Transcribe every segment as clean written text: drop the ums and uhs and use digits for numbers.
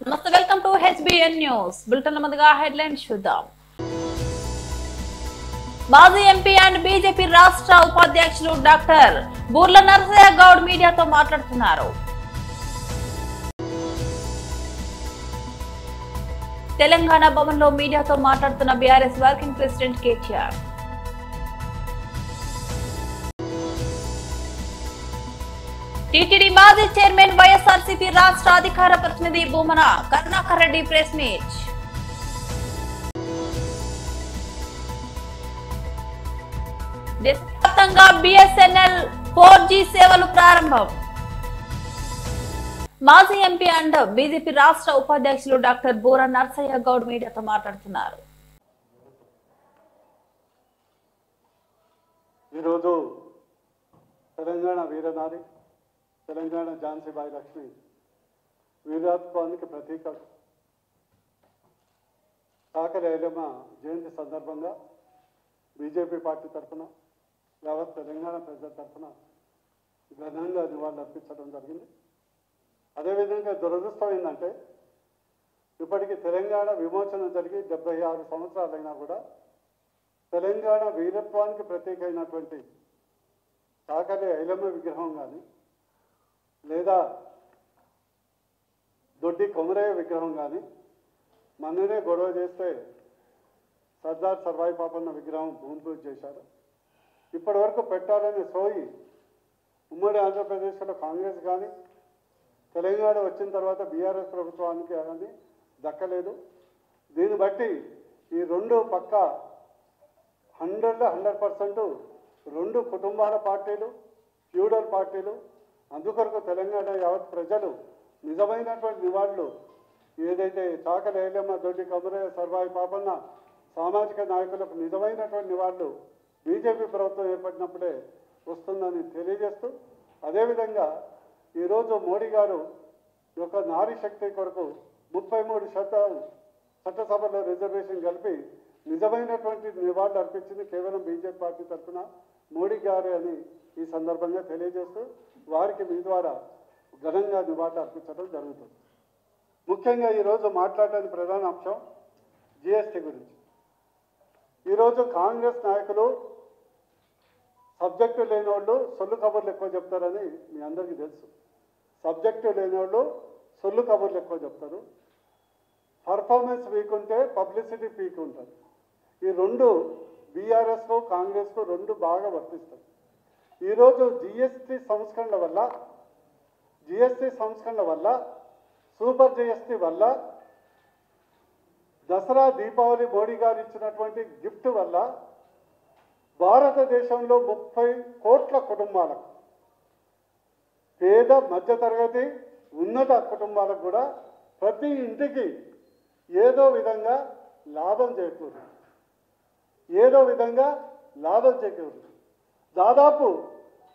నమస్తే welcome to HBN news bulletin ముందుగా headlines చూద్దాం. మాజీ ఎంపీ అండ్ బీజేపీ రాష్ట్ర ఉపాధ్యక్షులు డాక్టర్ బూర్ల నరసయ్య గౌడ్ మీడియాతో మాట్లాడుతున్నారు. తెలంగాణ భవన్లో మీడియాతో మాట్లాడుతున్న BRS working president KTR. TTD మాజీ చైర్మన్ వైఎస్ఆర్సీపీ రాష్ట్ర అధికార ప్రతినిధి భూమన కరుణాకర్ రెడ్డి ప్రెస్ మీట్. దేశవ్యాప్తంగా బిఎస్ఎన్ఎల్ 4G సేవలు ప్రారంభం. మాజీ ఎంపీ అండ్ బీజేపీ రాష్ట్ర ఉపాధ్యక్షులు డాక్టర్ బూర నరసయ్య గౌడ్ మీడియాతో మాట్లాడుతున్నారు. ఈరోజు తెలంగాణ వీరనారి తెలంగాణ ఝాన్సీబాయి లక్ష్మి వీరత్వానికి ప్రతీక కాకరి ఐలమ్మ జయంతి సందర్భంగా బీజేపీ పార్టీ తరఫున యావత్ తెలంగాణ ప్రజల తరఫున ఘనంగా నివాళులు అర్పించడం జరిగింది. అదేవిధంగా దురదృష్టం ఏంటంటే ఇప్పటికీ తెలంగాణ విమోచన జరిగి 76 సంవత్సరాలైనా కూడా తెలంగాణ వీరత్వానికి ప్రతీక అయినటువంటి కాకరి ఐలమ్మ విగ్రహం కానీ లేదా దొడ్డి కొమరయ్య విగ్రహం కానీ మొన్ననే గొడవ చేస్తే సర్దార్ సర్వాయి పాపన్న విగ్రహం భూమి పూజ చేశారు. ఇప్పటి వరకు పెట్టాలనే సోయి ఉమ్మడి ఆంధ్రప్రదేశ్లో కాంగ్రెస్ కానీ తెలంగాణ వచ్చిన తర్వాత బీఆర్ఎస్ ప్రభుత్వానికి కానీ దక్కలేదు. దీన్ని బట్టి ఈ రెండు పక్క 100% రెండు కుటుంబాల పార్టీలు, ఫ్యూడల్ పార్టీలు. అందుకొరకు తెలంగాణ యావత్ ప్రజలు నిజమైనటువంటి నివాళులు ఏదైతే చాకలి ఐలమ్మ, దొడ్డి కొమరయ్య, సర్వాయి పాపన్న సామాజిక నాయకులకు నిజమైనటువంటి నివాళులు బీజేపీ ప్రభుత్వం ఏర్పడినప్పుడే వస్తుందని తెలియజేస్తూ, అదేవిధంగా ఈరోజు మోడీ గారు యొక్క నారీ శక్తి కొరకు 33% చట్టసభలో రిజర్వేషన్ కలిపి నిజమైనటువంటి నివాళులు అర్పించింది కేవలం బీజేపీ పార్టీ తరఫున మోడీ గారే అని ఈ సందర్భంగా తెలియజేస్తూ వారికి మీ ద్వారా ఘనంగా నివాళులు అర్పించడం జరుగుతుంది. ముఖ్యంగా ఈరోజు మాట్లాడడానికి ప్రధాన అంశం జిఎస్టీ గురించి. ఈరోజు కాంగ్రెస్ నాయకులు సబ్జెక్టు లేని వాళ్ళు సొల్లు కబుర్లు ఎక్కువ చెప్తారని మీ అందరికీ తెలుసు. సబ్జెక్టు లేని వాళ్ళు సొల్లు కబుర్లు ఎక్కువ చెప్తారు. పర్ఫార్మెన్స్ వీక్ ఉంటే పబ్లిసిటీ పీక్ ఉంటుంది. ఈ రెండు బీఆర్ఎస్కు కాంగ్రెస్కు రెండు బాగా వర్తిస్తాయి. ఈరోజు జిఎస్టీ సంస్కరణల వల్ల సూపర్ జిఎస్టీ వల్ల దసరా దీపావళి మోడీ గారు ఇచ్చినటువంటి గిఫ్ట్ వల్ల భారతదేశంలో 30 కోట్ల కుటుంబాలకు, పేద మధ్యతరగతి ఉన్నత కుటుంబాలకు కూడా ప్రతి ఇంటికి ఏదో విధంగా లాభం చేకూరుతుంది. దాదాపు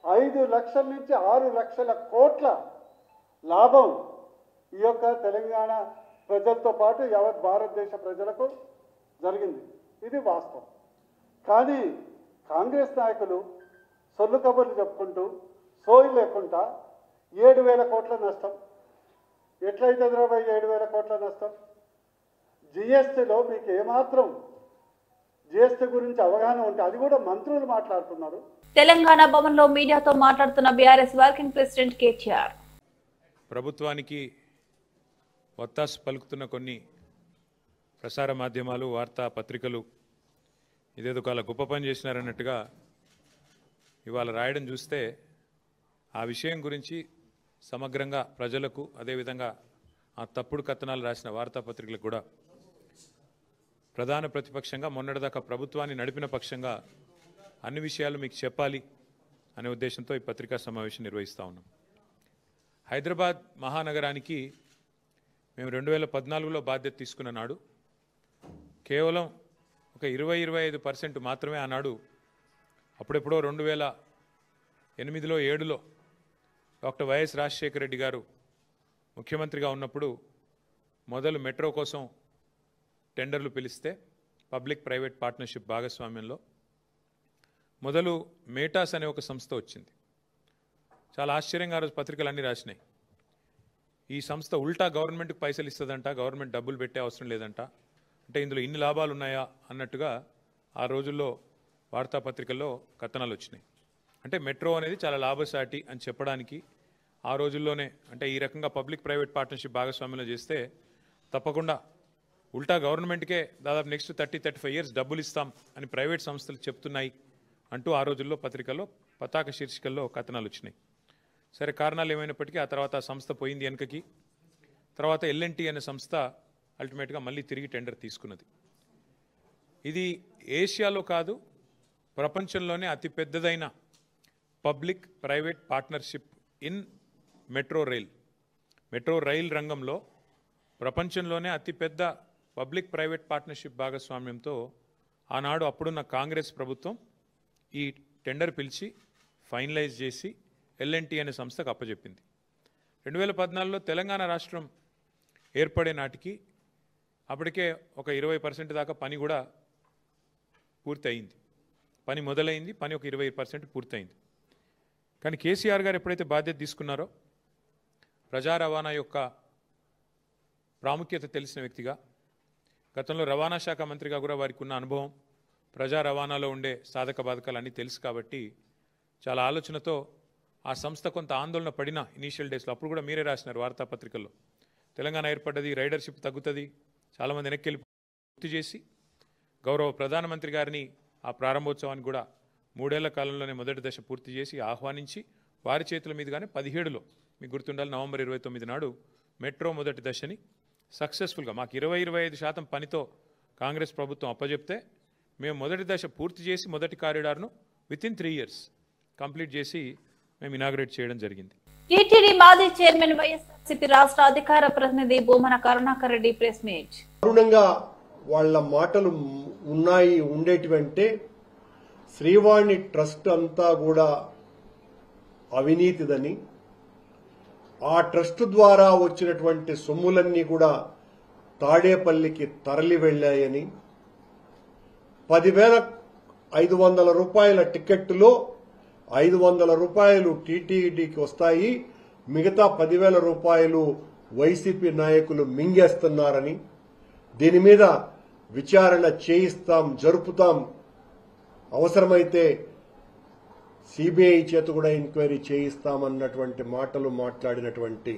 5 లక్షల నుంచి 6 లక్షల కోట్ల లాభం ఈ యొక్క తెలంగాణ ప్రజలతో పాటు యావత్ భారతదేశ ప్రజలకు జరిగింది. ఇది వాస్తవం. కానీ కాంగ్రెస్ నాయకులు సొల్లు కబుర్లు చెప్పుకుంటూ సోయి లేకుండా 7,000 కోట్ల నష్టం ఎట్లయితే 7,000 కోట్ల నష్టం. జిఎస్టీలో మీకు ఏమాత్రం జిఎస్టీ గురించి అవగాహన ఉంటే అది కూడా మంత్రులు మాట్లాడుతున్నారు. తెలంగాణ భవన్లో మీడియాతో మాట్లాడుతున్న బీఆర్ఎస్ వర్కింగ్ ప్రెసిడెంట్ కేటీఆర్. ప్రభుత్వానికి ఒత్తాసు పలుకుతున్న కొన్ని ప్రసార మాధ్యమాలు, వార్తా పత్రికలు ఇదేదో కాల గొప్ప పని చేసినారన్నట్టుగా ఇవాళ రాయడం చూస్తే ఆ విషయం గురించి సమగ్రంగా ప్రజలకు, అదేవిధంగా ఆ తప్పుడు కథనాలు రాసిన వార్తాపత్రికలకు కూడా ప్రధాన ప్రతిపక్షంగా మొన్నటిదాకా ప్రభుత్వాన్ని నడిపిన పక్షంగా అన్ని విషయాలు మీకు చెప్పాలి అనే ఉద్దేశంతో ఈ పత్రికా సమావేశం నిర్వహిస్తూ ఉన్నాం. హైదరాబాద్ మహానగరానికి మేము 2014లో బాధ్యత తీసుకున్న నాడు కేవలం ఒక 20-25% మాత్రమే ఆనాడు అప్పుడెప్పుడో 2008లో 2007లో డాక్టర్ వైఎస్ రాజశేఖర రెడ్డి గారు ముఖ్యమంత్రిగా ఉన్నప్పుడు మొదలు మెట్రో కోసం టెండర్లు పిలిస్తే పబ్లిక్ ప్రైవేట్ పార్ట్నర్షిప్ భాగస్వామ్యంలో మొదలు మేటాస్ అనే ఒక సంస్థ వచ్చింది. చాలా ఆశ్చర్యంగా ఆ రోజు పత్రికలు అన్నీ రాసినాయి. ఈ సంస్థ ఉల్టా గవర్నమెంట్కి పైసలు ఇస్తుందంట, గవర్నమెంట్ డబ్బులు పెట్టే అవసరం లేదంట, అంటే ఇందులో ఇన్ని లాభాలు ఉన్నాయా అన్నట్టుగా ఆ రోజుల్లో వార్తాపత్రికల్లో కథనాలు వచ్చినాయి. అంటే మెట్రో అనేది చాలా లాభసాటి అని చెప్పడానికి ఆ రోజుల్లోనే, అంటే ఈ రకంగా పబ్లిక్ ప్రైవేట్ పార్ట్నర్షిప్ భాగస్వామ్యంలో చేస్తే తప్పకుండా ఉల్టా గవర్నమెంట్కే దాదాపు నెక్స్ట్ 30-35 ఇయర్స్ డబ్బులు ఇస్తాం అని ప్రైవేట్ సంస్థలు చెప్తున్నాయి అంటూ ఆ రోజుల్లో పత్రికల్లో పతాక శీర్షికల్లో కథనాలు వచ్చినాయి. సరే, కారణాలు ఏమైనప్పటికీ ఆ తర్వాత ఆ సంస్థ పోయింది వెనకకి. తర్వాత L&T అనే సంస్థ అల్టిమేట్గా మళ్ళీ తిరిగి టెండర్ తీసుకున్నది. ఇది ఏషియాలో కాదు, ప్రపంచంలోనే అతిపెద్దదైన public private partnership in metro rail రంగంలో ప్రపంచంలోనే అతిపెద్ద పబ్లిక్ ప్రైవేట్ పార్ట్నర్షిప్ భాగస్వామ్యంతో ఆనాడు అప్పుడున్న కాంగ్రెస్ ప్రభుత్వం ఈ టెండర్ పిలిచి ఫైనలైజ్ చేసి L&T అనే సంస్థకు అప్పచెప్పింది. 2014లో తెలంగాణ రాష్ట్రం ఏర్పడే నాటికి అప్పటికే ఒక 20% దాకా పని కూడా పూర్తి అయింది. పని మొదలైంది, పని ఒక 20% పూర్తయింది. కానీ కేసీఆర్ గారు ఎప్పుడైతే బాధ్యత తీసుకున్నారో, ప్రజా రవాణా యొక్క ప్రాముఖ్యత తెలిసిన వ్యక్తిగా, గతంలో రవాణా శాఖ మంత్రిగా కూడా వారికి ఉన్న అనుభవం, ప్రజా రవాణాలో ఉండే సాధక బాధకాలు అన్నీ తెలుసు కాబట్టి చాలా ఆలోచనతో ఆ సంస్థ కొంత ఆందోళన పడిన ఇనీషియల్ డేస్లో, అప్పుడు కూడా మీరే రాసినారు వార్తాపత్రికల్లో, తెలంగాణ ఏర్పడ్డది, రైడర్షిప్ తగ్గుతుంది, చాలామంది వెనక్కి వెళ్ళి పూర్తి చేసి గౌరవ ప్రధానమంత్రి గారిని ఆ ప్రారంభోత్సవానికి కూడా 3 ఏళ్ల కాలంలోనే మొదటి దశ పూర్తి చేసి ఆహ్వానించి వారి చేతుల మీదుగానే 17లో, మీకు గుర్తుండాలి, నవంబర్ 29 నాడు మెట్రో మొదటి దశని సక్సెస్ఫుల్గా మాకు 20-25% పనితో కాంగ్రెస్ ప్రభుత్వం అప్పచెప్తే మేము మొదటి దశ పూర్తి చేసి మొదటి కారిడార్ను వితిన్ 3 ఇయర్స్ కంప్లీట్ చేసి మేము ఇనాగ్రేట్ చేయడం జరిగింది. టీటీడీ మాజీ చైర్మన్ వైఎస్ఆర్సీపీ రాష్ట్ర అధికార ప్రతినిధి బూమన కరుణాకర్ రెడ్డి ప్రెస్ మీట్. దారుణంగా వాళ్ళ మాటలు ఉండేటివంటే శ్రీవాణి ట్రస్ట్ అంతా కూడా అవినీతిదని, ఆ ట్రస్ట్ ద్వారా వచ్చినటువంటి సొమ్ములన్నీ కూడా తాడేపల్లికి తరలి వెళ్లాయని, 10,500 రూపాయల టికెట్టులో 500 రూపాయలు టీటీడీకి వస్తాయి, మిగతా 10,000 రూపాయలు వైసీపీ నాయకులు మింగేస్తున్నారని, దీని మీద విచారణ చేయిస్తాం, జరుపుతాం, అవసరమైతే సిబిఐ చేత కూడా ఎంక్వైరీ చేయిస్తామన్నటువంటి మాటలు మాట్లాడినటువంటి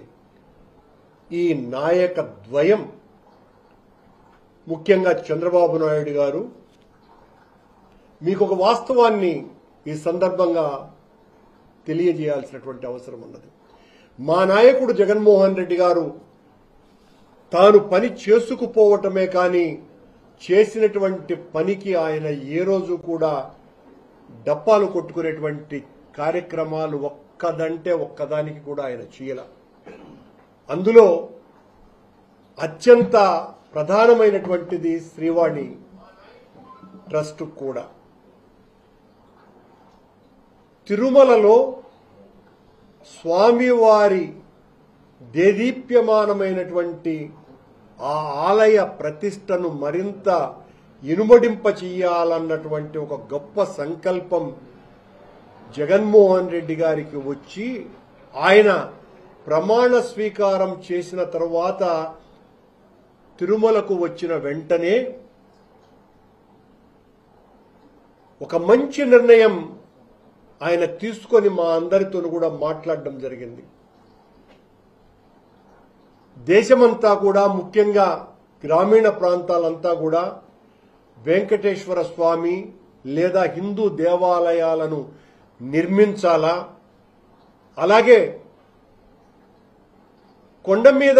ఈ నాయక ద్వయం, ముఖ్యంగా చంద్రబాబు నాయుడు గారు, మీకు ఒక వాస్తవాన్ని ఈ సందర్భంగా తెలియజేయాల్సినటువంటి అవసరం ఉన్నది. మా నాయకుడు జగన్మోహన్ రెడ్డి గారు తాను పని చేసుకుపోవటమే కానీ చేసినటువంటి పనికి ఆయన ఏ రోజు కూడా డప్పాలు కొట్టుకునేటువంటి కార్యక్రమాలు ఒక్కదానికి కూడా ఆయన చేయల. అందులో అత్యంత ప్రధానమైనటువంటిది శ్రీవాణి ట్రస్ట్ కూడా. తిరుమలలో స్వామివారి దేదీప్యమానమైనటువంటి ఆ ఆలయ ప్రతిష్టను మరింత ఇనుమడింప చెయ్యాలన్నటువంటి ఒక గొప్ప సంకల్పం జగన్మోహన్ రెడ్డి గారికి వచ్చి, ఆయన ప్రమాణ స్వీకారం చేసిన తర్వాత తిరుమలకు వచ్చిన వెంటనే ఒక మంచి నిర్ణయం ఆయన తీసుకొని మా అందరితో కూడా మాట్లాడడం జరిగింది. దేశమంతా కూడా, ముఖ్యంగా గ్రామీణ ప్రాంతాలంతా కూడా వెంకటేశ్వర స్వామి లేదా హిందూ దేవాలయాలను నిర్మించాలా, అలాగే కొండ మీద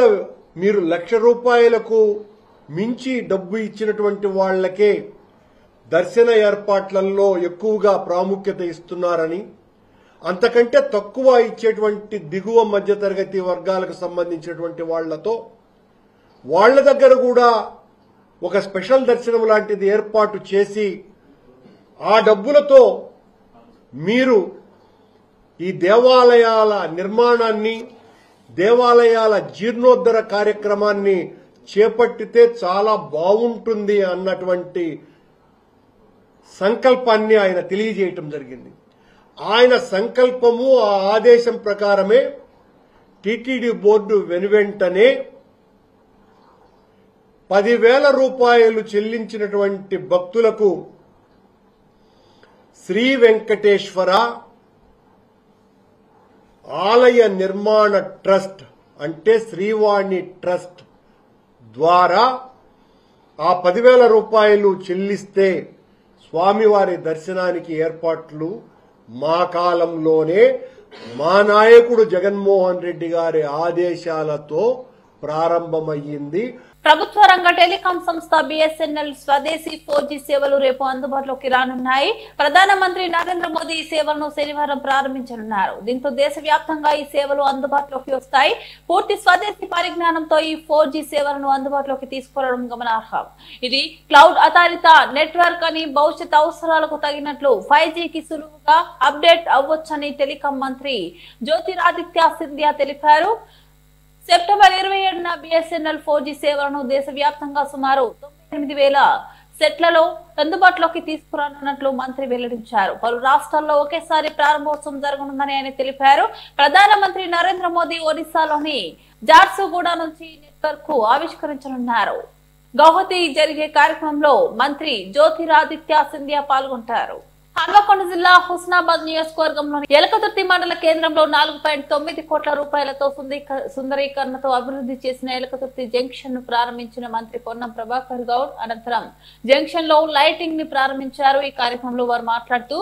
మీరు 1,00,000 రూపాయలకు మించి డబ్బు ఇచ్చినటువంటి వాళ్లకే దర్శన ఏర్పాట్లలో ఎక్కువగా ప్రాముఖ్యత ఇస్తున్నారని, అంతకంటే తక్కువ ఇచ్చేటువంటి దిగువ మధ్యతరగతి వర్గాలకు సంబంధించినటువంటి వాళ్లతో వాళ్ల దగ్గర కూడా ఒక స్పెషల్ దర్శనం లాంటిది ఏర్పాటు చేసి ఆ డబ్బులతో మీరు ఈ దేవాలయాల నిర్మాణాన్ని, దేవాలయాల జీర్ణోద్ధర కార్యక్రమాన్ని చేపట్టితే చాలా బాగుంటుంది అన్నటువంటి సంకల్పాన్ని ఆయన తెలియజేయటం జరిగింది. ఆయన సంకల్పము, ఆ ఆదేశం ప్రకారమే టీటీడీ బోర్డు వెనువెంటనే 10,000 రూపాయలు చెల్లించినటువంటి భక్తులకు శ్రీ వెంకటేశ్వర ఆలయ నిర్మాణ ట్రస్ట్ అంటే శ్రీవాణి ట్రస్ట్ ద్వారా ఆ 10,000 రూపాయలు చెల్లిస్తే స్వామివారి దర్శనానికి ఏర్పాట్లు మా కాలంలోనే మా నాయకుడు జగన్మోహన్ రెడ్డి గారి ఆదేశాలతో ప్రారంభమయ్యింది. ప్రభుత్వ రంగ టెలికాం సంస్థ బిఎస్ఎన్ఎల్ స్వదేశీ 4G సేవలు రేపు అందుబాటులోకి రానున్నాయి. ప్రధానమంత్రి నరేంద్ర మోదీ ఈ సేవలను శనివారం ప్రారంభించనున్నారు. దీంతో దేశవ్యాప్తంగా ఈ సేవలు అందుబాటులోకి వస్తాయి. పూర్తి స్వదేశీ పరిజ్ఞానంతో ఈ 4G సేవలను అందుబాటులోకి తీసుకురావడం గమనార్హం. ఇది క్లౌడ్ ఆధారిత నెట్వర్క్ అని భవిష్యత్ అవసరాలకు తగినట్లు 5Gకి సులువుగా అప్డేట్ అవ్వొచ్చని టెలికాం మంత్రి జ్యోతిరాదిత్య సింధియా తెలిపారు. సెప్టెంబర్ 27న బిఎస్ఎన్ఎల్ 4G సేవలను దేశవ్యాప్తంగా సుమారు 98,000 సెట్లలో అందుబాటులోకి తీసుకురానున్నట్లు మంత్రి వెల్లడించారు. పలు రాష్ట్రాల్లో ఒకేసారి ప్రారంభోత్సవం జరగనుందని ఆయన తెలిపారు. ప్రధానమంత్రి నరేంద్ర మోదీ ఒడిశాలోని జార్సుగూడ నుంచి నెట్వర్క్ కు ఆవిష్కరించనున్నారు. గౌహతి జరిగే కార్యక్రమంలో మంత్రి జ్యోతిరాదిత్య సింధియా పాల్గొంటారు. హన్మకొండ జిల్లా హుస్నాబాద్ నియోజకవర్గంలోని ఎలకతుర్తి మండల కేంద్రంలో 4.9 కోట్ల రూపాయలతో సుందరీకరణతో అభివృద్ధి చేసిన ఎలకతుర్తి జంక్షన్ ను ప్రారంభించిన మంత్రి పొన్నం ప్రభాకర్ గౌడ్ అనంతరం జంక్షన్ లో లైటింగ్ ని ప్రారంభించారు. ఈ కార్యక్రమంలో వారు మాట్లాడుతూ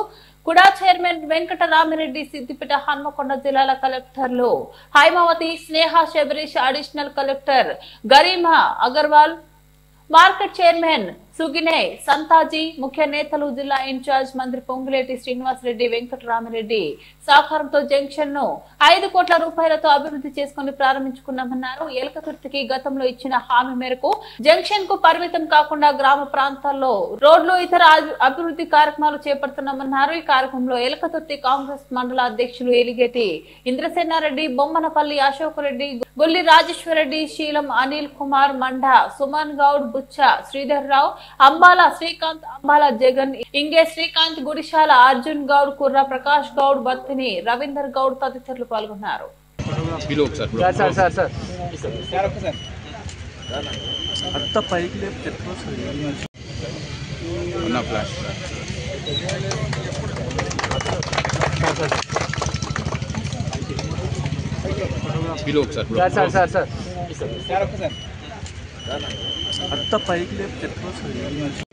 కుడా చైర్మన్ వెంకటరామిరెడ్డి, సిద్దిపేట, హన్మకొండ జిల్లాల కలెక్టర్లు Haimavathi, Sneha Shabarish, additional collector Garima Agarwal, market chairman సుగినే సంతాజీ, ముఖ్య నేతలు, జిల్లా ఇన్ఛార్జ్ మంత్రి పొంగులేటి శ్రీనివాసరెడ్డి, వెంకటరామిరెడ్డి సహకారంతో జంక్షన్ ను 5 కోట్ల రూపాయలతో అభివృద్ధి చేసుకుని ప్రారంభించుకున్నామన్నారు. ఎలకతుర్తికి గతంలో ఇచ్చిన హామీ మేరకు జంక్షన్ కు పరిమితం కాకుండా గ్రామ ప్రాంతాల్లో రోడ్లు, ఇతర అభివృద్ధి కార్యక్రమాలు చేపడుతున్నామన్నారు. ఈ కార్యక్రమంలో ఎలకతుర్తి కాంగ్రెస్ మండల అధ్యక్షులు ఎలిగేటి ఇంద్రసేనారెడ్డి, బొమ్మనపల్లి అశోక్ రెడ్డి, గొల్లి రాజేశ్వరరెడ్డి, శీలం అనిల్ కుమార్, మండ సుమన్ గౌడ్, బుచ్చ శ్రీధర్ రావు, అంబాల శ్రీకాంత్, అంబాల జగన్, ఇంగే శ్రీకాంత్, గుడిశాల అర్జున్ గౌడ్, కుర్ర ప్రకాష్ గౌడ్, బత్తిని రవీందర్ గౌడ్ తదితరులు పాల్గొన్నారు. అంత పైకి లేపు తెచ్చుకోవచ్చు.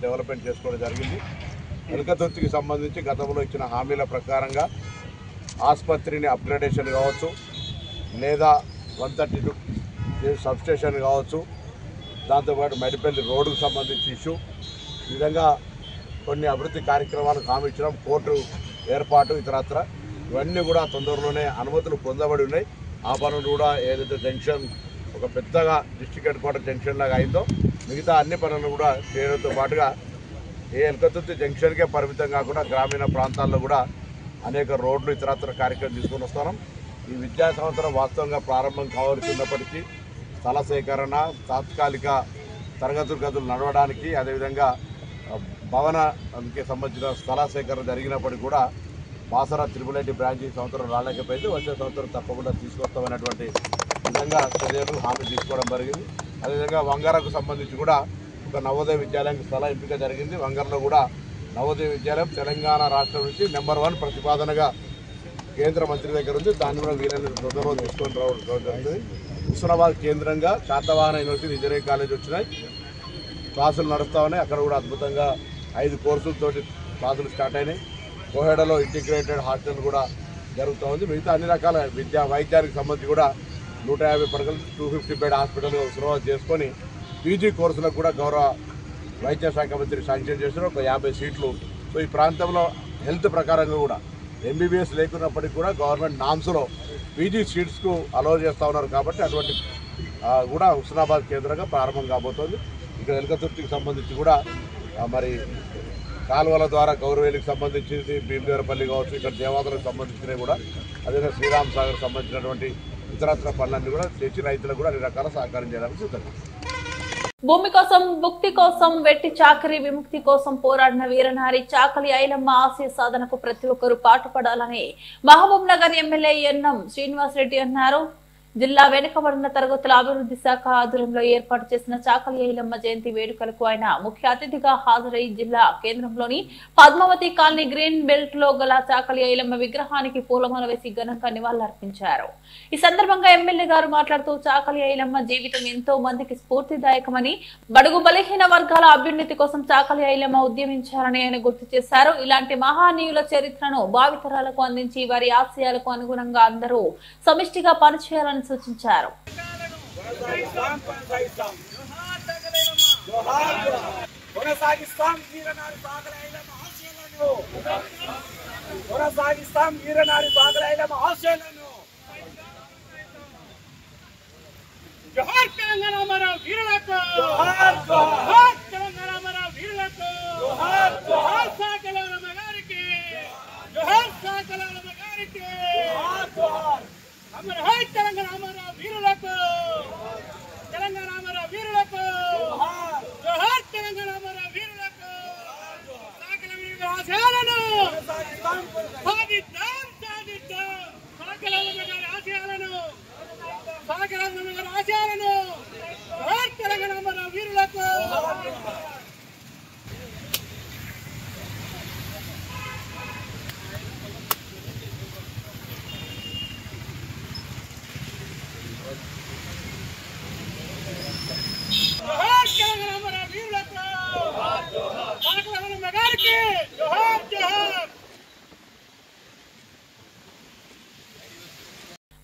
డెవలప్మెంట్ చేసుకోవడం జరిగింది. ఎలకతుర్తికి సంబంధించి గతంలో ఇచ్చిన హామీల ప్రకారంగా ఆసుపత్రిని అప్గ్రేడేషన్ కావచ్చు, లేదా 132 సబ్స్టేషన్ కావచ్చు, దాంతోపాటు మెడిపల్లి రోడ్డుకు సంబంధించి ఇష్యూ, ఈ విధంగా కొన్ని అభివృద్ధి కార్యక్రమాలకు హామీ ఇచ్చడం, కోర్టు ఏర్పాటు, ఇతరత్ర ఇవన్నీ కూడా తొందరలోనే అనుమతులు పొందబడి ఉన్నాయి. ఆ పనులు కూడా ఏదైతే జంక్షన్ ఒక పెద్దగా డిస్ట్రిక్ట్ హెడ్ క్వార్టర్ జంక్షన్ లాగా అయిందో మిగతా అన్ని పనులు కూడా చేయడంతో పాటుగా ఎలకతుర్తి జంక్షన్కే పరిమితం కాకుండా గ్రామీణ ప్రాంతాల్లో కూడా అనేక రోడ్లు, ఇతరత్ర కార్యక్రమం తీసుకొని వస్తున్నాం. ఈ విద్యా సంవత్సరం వాస్తవంగా ప్రారంభం కావాల్సి ఉన్నప్పటికీ స్థల సేకరణ, తాత్కాలిక తరగతులు నడవడానికి, అదేవిధంగా భవనానికి సంబంధించిన స్థల సేకరణ జరిగినప్పటికీ కూడా బాసరా త్రిపులెడ్డి బ్రాంచ్ ఈ సంవత్సరం రాలేకపోయింది. వచ్చే సంవత్సరం తప్పకుండా తీసుకొస్తామనేటువంటి విధంగా చర్యలు హామీ తీసుకోవడం జరిగింది. అదేవిధంగా వంగరకు సంబంధించి కూడా ఒక నవోదయ విద్యాలయానికి స్థల ఎంపిక జరిగింది. వంగరలో కూడా నవోదయ విద్యాలయం తెలంగాణ రాష్ట్రం నుంచి నెంబర్ 1 ప్రతిపాదనగా కేంద్ర మంత్రి దగ్గర ఉంది. దాన్ని కూడా వీలైన తొందరలో తీసుకొని రావడం జరుగుతుంది. హుస్నాబాద్ కేంద్రంగా శాతవాహన యూనివర్సిటీ ఇంజనీరింగ్ కాలేజ్ వచ్చినాయి. క్లాసులు నడుస్తూ ఉన్నాయి. అక్కడ కూడా అద్భుతంగా 5 కోర్సులతోటి క్లాసులు స్టార్ట్ అయినాయి. కోహెడలో ఇంటిగ్రేటెడ్ హాస్టల్ కూడా జరుగుతూ ఉంది. మిగతా అన్ని రకాల వైద్యానికి సంబంధించి కూడా 150 పడకలు 250 బెడ్ హాస్పిటల్గా సురువాతు చేసుకొని పీజీ కోర్సులకు కూడా గౌరవ వైద్య శాఖ మంత్రి శాంక్షన్ చేసిన ఒక 50 సీట్లు. సో ఈ ప్రాంతంలో హెల్త్ ప్రకారంగా కూడా ఎంబీబీఎస్ లేకున్నప్పటికీ కూడా గవర్నమెంట్ నామ్స్లో పీజీ సీట్స్కు అలౌ చేస్తూ ఉన్నారు. కాబట్టి అటువంటి కూడా హుస్నాబాద్ కేంద్రంగా ప్రారంభం కాబోతోంది. ఇక్కడ ఎలకతుర్తికి సంబంధించి కూడా మరి కాలువల ద్వారా గౌరవేలికి సంబంధించింది, భీమదేవరపల్లి కావచ్చు, ఇక్కడ దేవాదులకు సంబంధించినవి కూడా, అదేవిధంగా శ్రీరామ్ సాగర్ సంబంధించినటువంటి ఇతరత్ర పనులన్నీ కూడా తెచ్చి రైతులకు కూడా అన్ని రకాల సహకారం చేయడానికి సిద్ధంగా. భూమి కోసం, ముక్తి కోసం, వెట్టి చాకరీ విముక్తి కోసం పోరాడిన వీరనారి చాకలి ఐలమ్మ ఆశయ సాధనకు ప్రతి ఒక్కరూ పాటుపడాలని మహబూబ్ నగర్ ఎమ్మెల్యే ఎన్ఎం శ్రీనివాసరెడ్డి అన్నారు. జిల్లా వెనుకబడిన తరగతుల అభివృద్ధి శాఖ ఆధ్వర్యంలో ఏర్పాటు చేసిన చాకలి ఐలమ్మ జయంతి వేడుకలకు ఆయన ముఖ్య అతిథిగా హాజరై జిల్లా కేంద్రంలోని పద్మావతి కాలనీ గ్రీన్ బెల్ట్ లో గల చాకలి ఐలమ్మ విగ్రహానికి పూలమాల వేసి ఘనంగా నివాళులర్పించారు. ఈ సందర్భంగా ఎమ్మెల్యే గారు మాట్లాడుతూ చాకలి ఐలమ్మ జీవితం ఎంతో మందికి స్ఫూర్తిదాయకమని, బడుగు బలహీన వర్గాల అభ్యున్నతి కోసం చాకలి ఐలమ్మ ఉద్యమించారని ఆయన గుర్తు చేశారు. ఇలాంటి మహానీయుల చరిత్రను భావితరాలకు అందించి వారి ఆశయాలకు అనుగుణంగా అందరూ సమిష్టిగా పనిచేయాలని సూచించారు. జోహార్ తెలంగాణ మన వీరులకు, జోహార్ జోహార్ తెలంగాణ మన వీరులకు, జోహార్ జోహార్ సాకలమ్మ గారికి, జోహార్ సాకలమ్మ గారికి, జోహార్ జోహార్ అమర హై తెలంగాణ మన వీరులకు, తెలంగాణ మన వీరులకు, జోహార్ జోహార్ తెలంగాణ మన వీరులకు, సాకలమ్మ ఆశయాలను సాధిద్దాం సాధిద్దాం, సాకలమ్మ గారి ఆశయాలను ఆచారాలను తెలంగాణ మన వీరులకు. తెలంగాణ మన వీరులకు, తెలంగాణ గారికి జోహార్ జోహార్.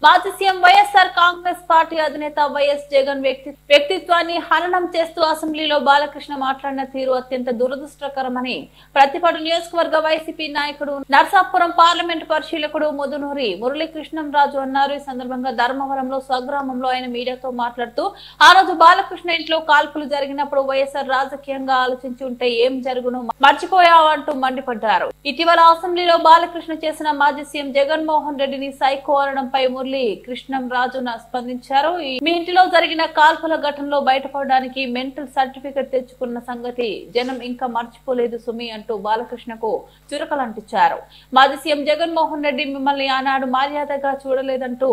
మాజీ సీఎం వైఎస్ఆర్ కాంగ్రెస్ పార్టీ అధినేత వైఎస్ జగన్ వ్యక్తిత్వాన్ని హననం చేస్తూ అసెంబ్లీలో బాలకృష్ణ మాట్లాడిన తీరు అత్యంత దురదృష్టకరమని ప్రతిపాడు నియోజకవర్గ వైసీపీ నాయకుడు, నర్సాపురం పార్లమెంట్ పరిశీలకుడు ముదునూరి మురళీకృష్ణంరాజు అన్నారు. ఈ సందర్భంగా ధర్మవరంలో స్వగ్రామంలో ఆయన మీడియాతో మాట్లాడుతూ ఆ రోజు బాలకృష్ణ ఇంట్లో కాల్పులు జరిగినప్పుడు వైఎస్ఆర్ రాజకీయంగా ఆలోచించి ఉంటే ఏం జరుగును మర్చిపోయావంటూ మండిపడ్డారు. ఇటీవల అసెంబ్లీలో బాలకృష్ణ చేసిన మాజీ సీఎం జగన్మోహన్ రెడ్డిని సైకో అనడంపై కృష్ణంరాజు స్పందించారు. మీ ఇంటిలో జరిగిన కాల్పుల ఘటనలో బయటపడడానికి మెంటల్ సర్టిఫికెట్ తెచ్చుకున్న సంగతి జనం ఇంకా మర్చిపోలేదు సుమి అంటూ బాలకృష్ణకు చురకలంటించారు. మాజీ సీఎం జగన్మోహన్ రెడ్డి మిమ్మల్ని ఆనాడు మర్యాదగా చూడలేదంటూ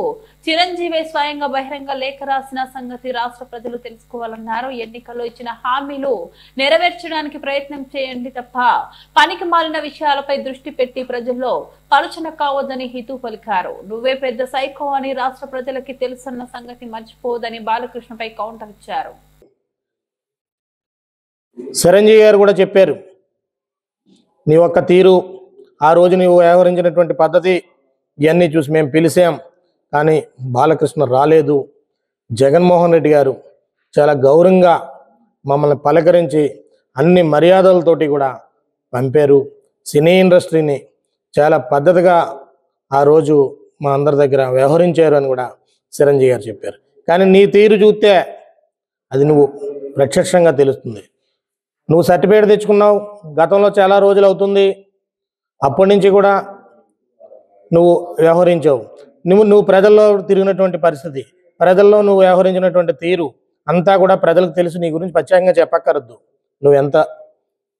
చిరంజీవి స్వయంగా బహిరంగ లేఖ రాసిన సంగతి రాష్ట్ర ప్రజలు తెలుసుకోవాలన్నారు. ఎన్నికల్లో ఇచ్చిన హామీలు నెరవేర్చడానికి ప్రయత్నం చేయండి తప్ప పనికి మాలిన విషయాలపై దృష్టి పెట్టి ప్రజల్లో పలుచన కావద్దని హితూ పలికారు. నువ్వే పెద్ద సైకో అని రాష్ట్ర ప్రజలకి తెలుసన్న సంగతి మర్చిపోదని బాలకృష్ణపై కౌంటర్ ఇచ్చారు. చిరంజీవి గారు కూడా చెప్పారు, నీ ఒక్క తీరు, ఆ రోజు నీవు వ్యవహరించినటువంటి పద్ధతి ఇవన్నీ చూసి మేము పిలిచాం, కానీ బాలకృష్ణ రాలేదు. జగన్మోహన్ రెడ్డి గారు చాలా గౌరవంగా మమ్మల్ని పలకరించి అన్ని మర్యాదలతోటి కూడా పంపారు. సినీ ఇండస్ట్రీని చాలా పద్ధతిగా ఆ రోజు మా అందరి దగ్గర వ్యవహరించారు అని కూడా చిరంజీవి గారు చెప్పారు. కానీ నీ తీరు చూస్తే అది నువ్వు ప్రత్యక్షంగా తెలుస్తుంది. నువ్వు సర్టిఫికేట్ తెచ్చుకున్నావు, గతంలో చాలా రోజులు అవుతుంది, అప్పటి నుంచి కూడా నువ్వు వ్యవహరించావు. నువ్వు ప్రజల్లో తిరిగినటువంటి పరిస్థితి, ప్రజల్లో నువ్వు వ్యవహరించినటువంటి తీరు అంతా కూడా ప్రజలకు తెలుసు. నీ గురించి ప్రత్యేకంగా చెప్పక్కర్దు, నువ్వెంత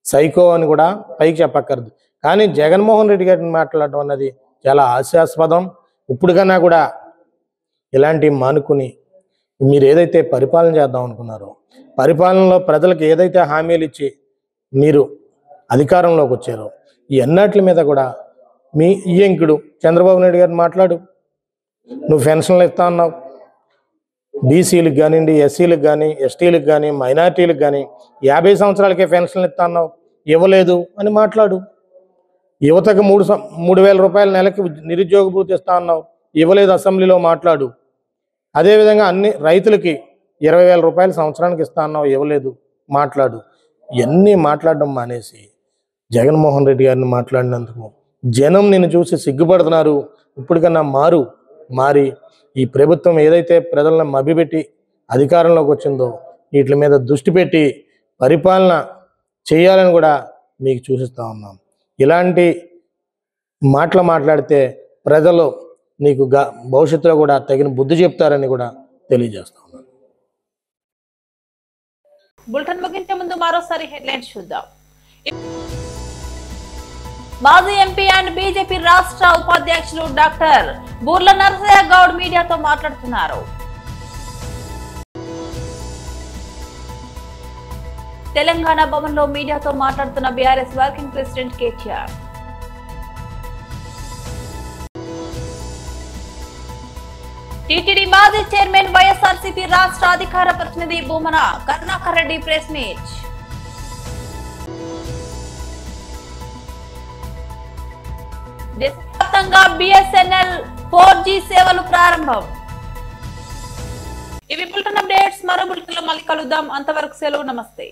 సైకో అని కూడా పైకి చెప్పక్కర్దు. కానీ జగన్మోహన్ రెడ్డి గారిని మాట్లాడడం అన్నది చాలా హాస్యాస్పదం. ఇప్పుడుకన్నా కూడా ఇలాంటి మానుకుని మీరు ఏదైతే పరిపాలన చేద్దాం అనుకున్నారో, పరిపాలనలో ప్రజలకు ఏదైతే హామీలు ఇచ్చి మీరు అధికారంలోకి వచ్చారో ఈ అన్నిటి మీద కూడా మీ ఈయంకుడు చంద్రబాబు నాయుడు గారిని మాట్లాడు. నువ్వు పెన్షన్లు ఇస్తా అన్నావు, బీసీలకు కానివ్వండి, ఎస్సీలకు కానీ, ఎస్టీలకు కానీ, మైనార్టీలకు కానీ 50 సంవత్సరాలకే పెన్షన్లు ఇస్తా అన్నావు, ఇవ్వలేదు అని మాట్లాడు. యువతకు 3,000 రూపాయల నెలకి నిరుద్యోగ భృతి ఇస్తా అన్నావు, ఇవ్వలేదు, అసెంబ్లీలో మాట్లాడు. అదేవిధంగా అన్ని రైతులకి 20,000 రూపాయలు సంవత్సరానికి ఇస్తా అన్నావు, ఇవ్వలేదు, మాట్లాడు. ఇవన్నీ మాట్లాడడం మానేసి జగన్మోహన్ రెడ్డి గారిని మాట్లాడినందుకు జనం నిన్ను చూసి సిగ్గుపడుతున్నారు. ఇప్పటికన్నా మారి ఈ ప్రభుత్వం ఏదైతే ప్రజలను మభ్యపెట్టి అధికారంలోకి వచ్చిందో వీటి మీద దృష్టి పెట్టి పరిపాలన చేయాలని కూడా మీకు చూపిస్తూ ఉన్నాం. ఇలాంటి మాట్లాడితే ప్రజలు నీకు భవిష్యత్తులో కూడా తగిన బుద్ధి చెప్తారని కూడా తెలియజేస్తా ఉన్నాను. బులెటిన్ ముగించే ముందు మరోసారి హెడ్లైన్స్ చూద్దాం. మాజీ ఎంపీ అండ్ బీజేపీ రాష్ట్ర ఉపాధ్యక్షులు డాక్టర్ బూర్ల నరసయ్య గౌడ్ మీడియాతో మాట్లాడుతున్నారు. తెలంగాణ భవన్లో మీడియాతో మాట్లాడుతున్న BRS working president KTR. TTD మాజీ చైర్మన్ వైఎస్ఆర్సీపీ రాష్ట్ర అధికార ప్రతినిధి భూమన కరుణాకర్ రెడ్డి ప్రెస్ మీట్. దేశవ్యాప్తంగా బిఎస్ఎన్ఎల్ 4G సేవలు ప్రారంభం. ఇవి బులెటిన్ అప్డేట్స్. మరో బులెటిన్లో మళ్ళీ కలుద్దాం. అంతవరకు సెలవు. నమస్తే.